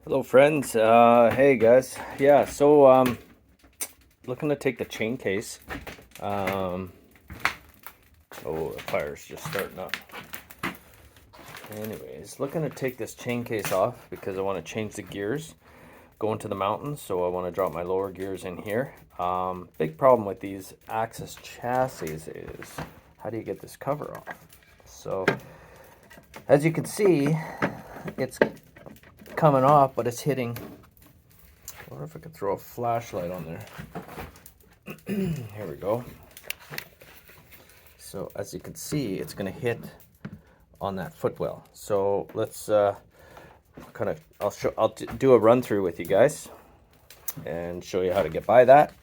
Hello friends, hey guys. Looking to take the chain case. Um, oh, the fire's just starting up. Anyways, looking to take this chain case off because I want to change the gears going to the mountains, so I want to drop my lower gears in here. Big problem with these axis chassis is how do you get this cover off? So, as you can see, it's coming off, but it's hitting. I wonder if I could throw a flashlight on there. Here we go. So as you can see, it's going to hit on that footwell. So let's I'll do a run through with you guys and show you how to get by that.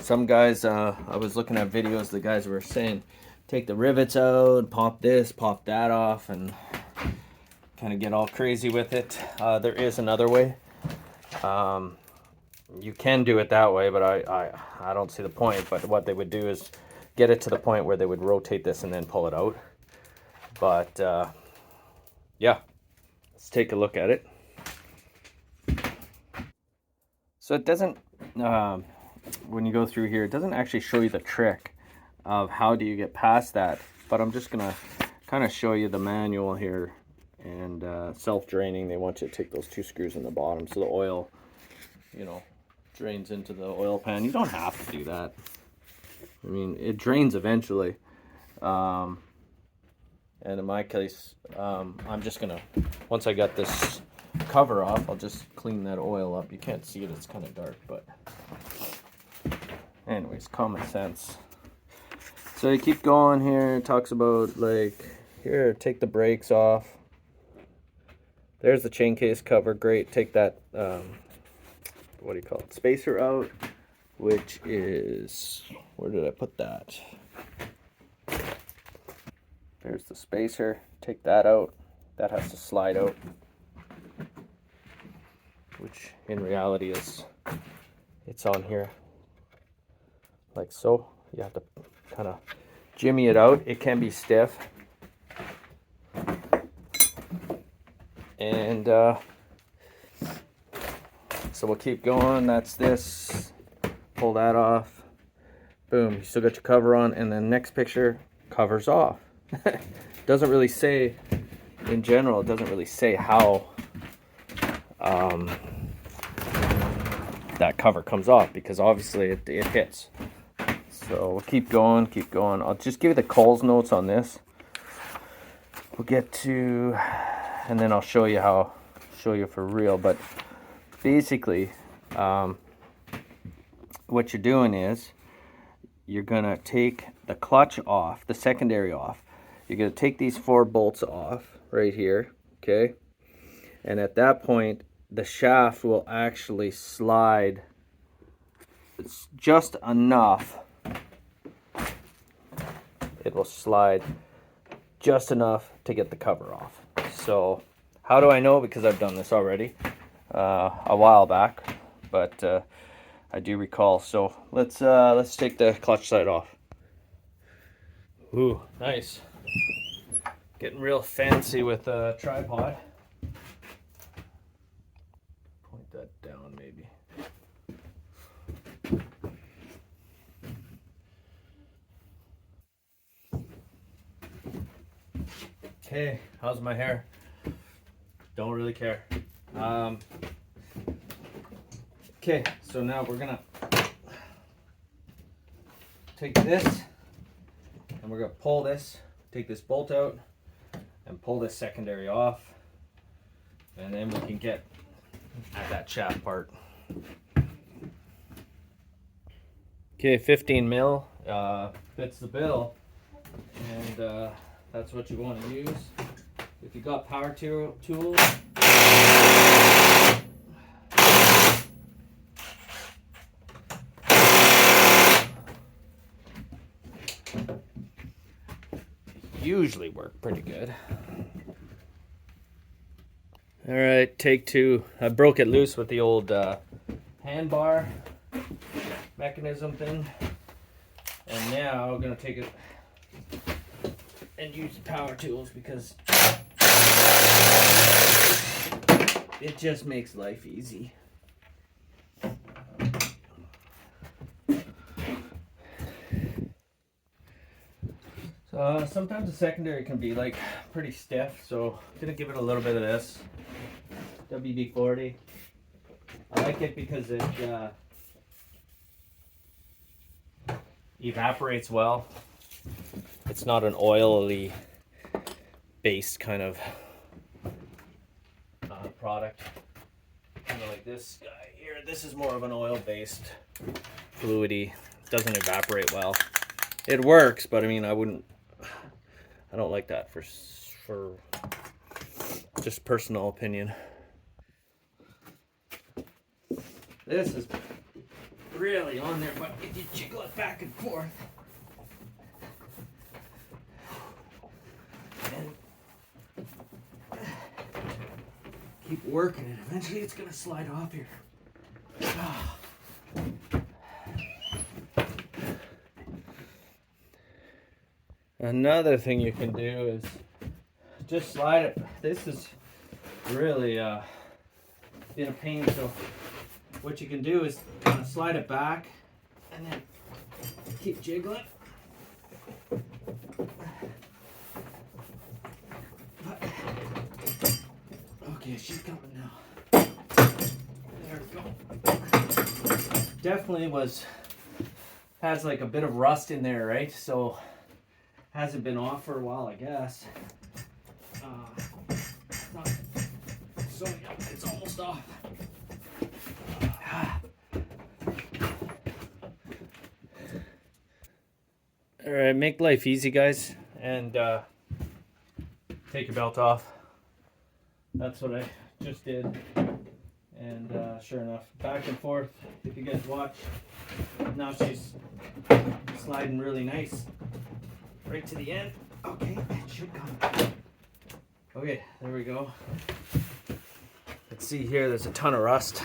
Some guys, I was looking at videos, the guys were saying take the rivets out, pop this, pop that off, and kind of get all crazy with it. There is another way. You can do it that way, but I don't see the point. But what they would do is get it to the point where they would rotate this and then pull it out. But yeah, let's take a look at it. So it doesn't, when you go through here, it doesn't actually show you the trick of how do you get past that. But I'm just gonna kind of show you the manual here. And self-draining, they want you to take those two screws in the bottom so the oil, drains into the oil pan. You don't have to do that. I mean, it drains eventually. And in my case, I'm just gonna, once I got this cover off, I'll just clean that oil up. You can't see it, it's kind of dark, but anyways, common sense. So you keep going here. It talks about, like, here, take the brakes off. There's the chain case cover. Great. Take that, what do you call it, spacer out, which is, where did I put that? There's the spacer. Take that out. That has to slide out, which in reality is, it's on here like so. You have to kind of jimmy it out. It can be stiff. And so we'll keep going. That's this. Pull that off. Boom. You still got your cover on. And then next picture, covers off. Doesn't really say, in general, it doesn't really say how that cover comes off, because obviously it hits. So we'll keep going, keep going. I'll just give you the Coles notes on this. We'll get to, and then I'll show you for real. But basically, what you're doing is you're gonna take the clutch off, the secondary off. You're gonna take these 4 bolts off right here, okay? And at that point, the shaft will actually slide. It's just enough. It will slide just enough to get the cover off. So how do I know? Because I've done this already a while back, but I do recall. So let's take the clutch side off. Ooh, nice. Getting real fancy with a tripod. Point that down maybe. Okay, how's my hair? Don't really care. Okay, so now we're gonna take this and we're gonna pull this, take this bolt out and pull this secondary off, and then we can get at that shaft part. Okay, 15 mil fits the bill, and that's what you want to use. If you got power tools, usually work pretty good. All right, take 2. I broke it loose with the old hand bar mechanism thing, and now I'm gonna take it and use the power tools because it just makes life easy. So sometimes the secondary can be like pretty stiff, so I'm gonna give it a little bit of this WD-40. I like it because it evaporates well. It's not an oily based kind of product. Kind of like this guy here. This is more of an oil based, fluidy. Doesn't evaporate well. It works, but I mean, I don't like that for just personal opinion. This is really on there, but if you jiggle it back and forth and keep working it, eventually it's gonna slide off here. Another thing you can do is just slide it. This is really been a pain, so what you can do is kind of slide it back and then keep jiggling. Okay, she's coming now. There we go. Definitely has like a bit of rust in there, right? So hasn't been off for a while, I guess. So yeah, it's almost off. All right, make life easy, guys, and take your belt off. That's what I just did, and sure enough, back and forth. If you guys watch, now she's sliding really nice right to the end. Okay, it should come. Okay, there we go. Let's see here, there's a ton of rust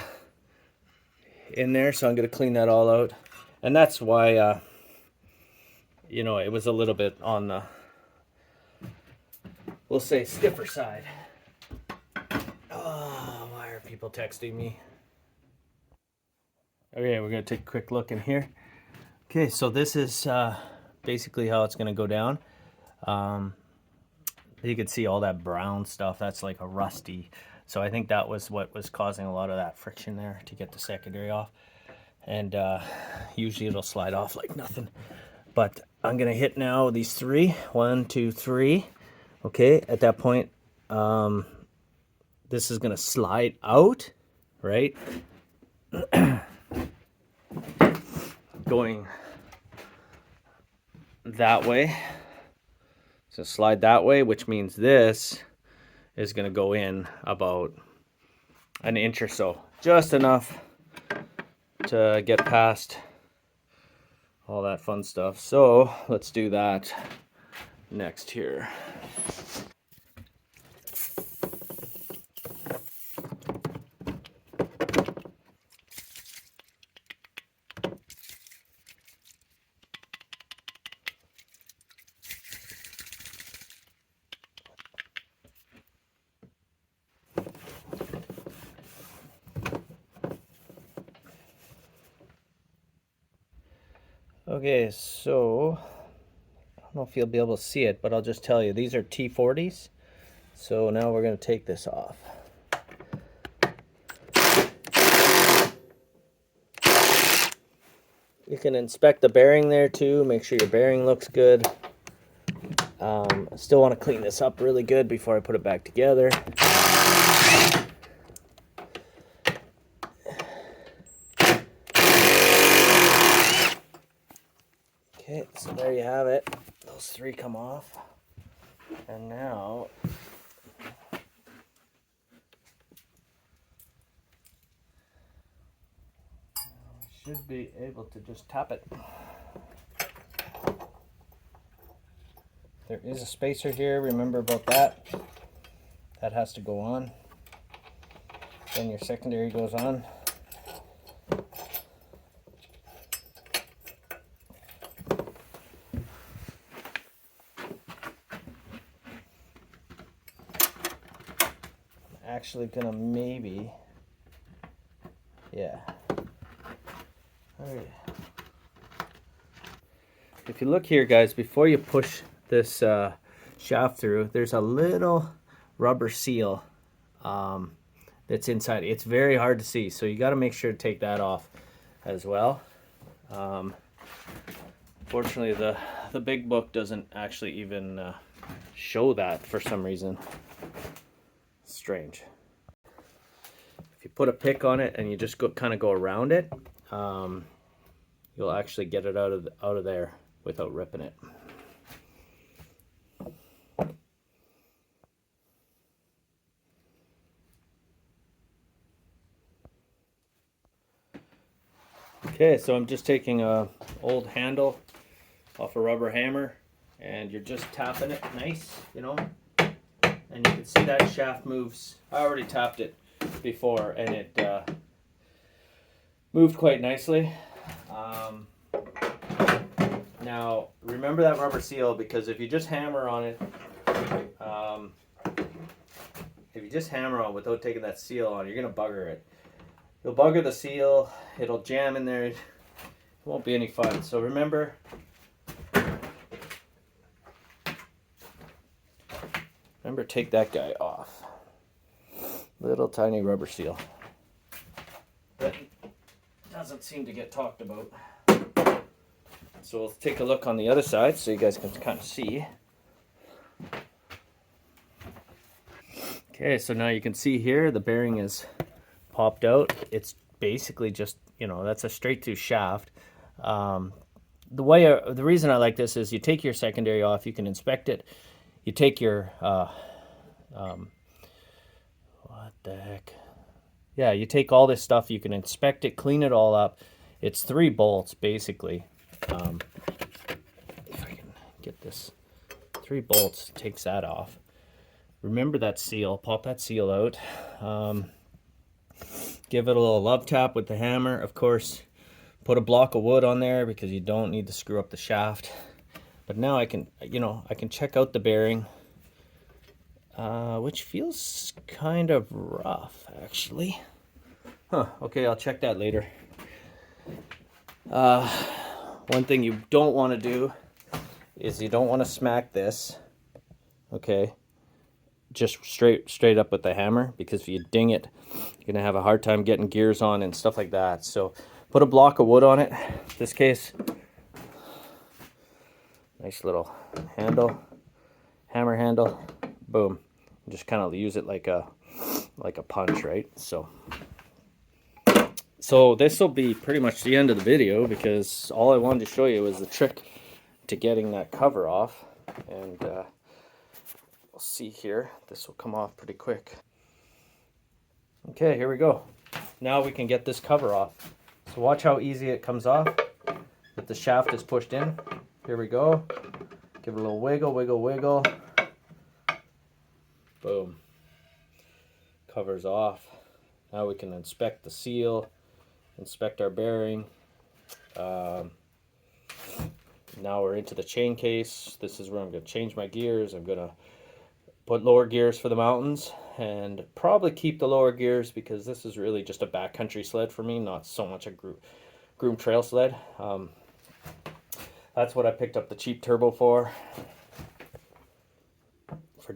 in there, so I'm going to clean that all out. And that's why, you know, it was a little bit on the, we'll say, stiffer side. Oh, why are people texting me? Okay, we're going to take a quick look in here. Okay, so this is basically how it's going to go down. You can see all that brown stuff. That's like a rusty. So I think that was what was causing a lot of that friction there to get the secondary off. And usually it'll slide off like nothing. But I'm going to hit now these 3. 1, 2, 3. Okay, at that point, this is going to slide out, right? Going that way. So slide that way, which means this is going to go in about an inch or so. Just enough to get past all that fun stuff. So let's do that next here. Okay, so I don't know if you'll be able to see it, but I'll just tell you, these are T40s. So now we're going to take this off. You can inspect the bearing there too, make sure your bearing looks good. I still want to clean this up really good before I put it back together. Okay, so there you have it. Those 3 come off. And now should be able to just tap it. There is a spacer here, remember about that. That has to go on. Then your secondary goes on. actually gonna maybe, yeah. All right. If you look here, guys, before you push this shaft through, there's a little rubber seal that's inside. It's very hard to see, so you got to make sure to take that off as well. Fortunately, the big book doesn't actually even show that for some reason. Strange. If you put a pick on it and you just kind of go around it, you'll actually get it out of there without ripping it. Okay, so I'm just taking a old handle off a rubber hammer, and you're just tapping it nice, you know, and you can see that shaft moves. I already tapped it before, and it moved quite nicely. Now remember that rubber seal, because if you just hammer on it, without taking that seal on, you're gonna bugger it. You'll bugger the seal, it'll jam in there, it won't be any fun. So remember, take that guy off. Little tiny rubber seal. That doesn't seem to get talked about. So we'll take a look on the other side so you guys can kind of see. Okay, so now you can see here the bearing is popped out. It's basically just, you know, that's a straight through shaft. The reason I like this is you take your secondary off, you can inspect it. You take your what the heck? Yeah, you take all this stuff, you can inspect it, clean it all up. It's 3 bolts basically. If I can get this, 3 bolts takes that off. Remember that seal, pop that seal out. Give it a little love tap with the hammer. Of course, put a block of wood on there because you don't need to screw up the shaft. But now I can, you know, I can check out the bearing, which feels kind of rough actually. Huh, okay, I'll check that later. One thing you don't want to do is you don't want to smack this, okay, just straight up with the hammer, because if you ding it, you're gonna have a hard time getting gears on and stuff like that. So put a block of wood on it. In this case, nice little handle, hammer handle, boom. Just kind of use it like a punch, right? So this will be pretty much the end of the video, because all I wanted to show you was the trick to getting that cover off. And we'll see here, this will come off pretty quick. Okay, here we go. Now we can get this cover off. So watch how easy it comes off if the shaft is pushed in. Here we go. Give it a little wiggle, wiggle, wiggle. Boom. Covers off. Now we can inspect the seal, inspect our bearing. Now we're into the chain case. This is where I'm going to change my gears. I'm going to put lower gears for the mountains, and probably keep the lower gears because this is really just a backcountry sled for me, not so much a groom trail sled. That's what I picked up the cheap turbo for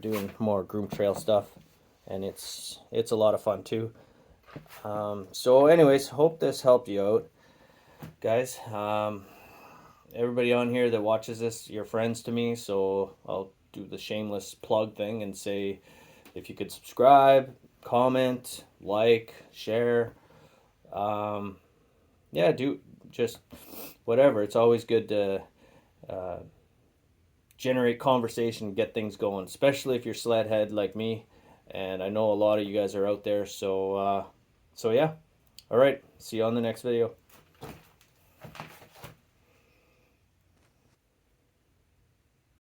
doing more groom trail stuff, and it's a lot of fun too. So anyways, hope this helped you out, guys. Everybody on here that watches this, you're friends to me, so I'll do the shameless plug thing and say, if you could subscribe, comment, like, share, yeah, do just whatever. It's always good to generate conversation, get things going, especially if you're sled head like me, and I know a lot of you guys are out there. So yeah, all right, see you on the next video.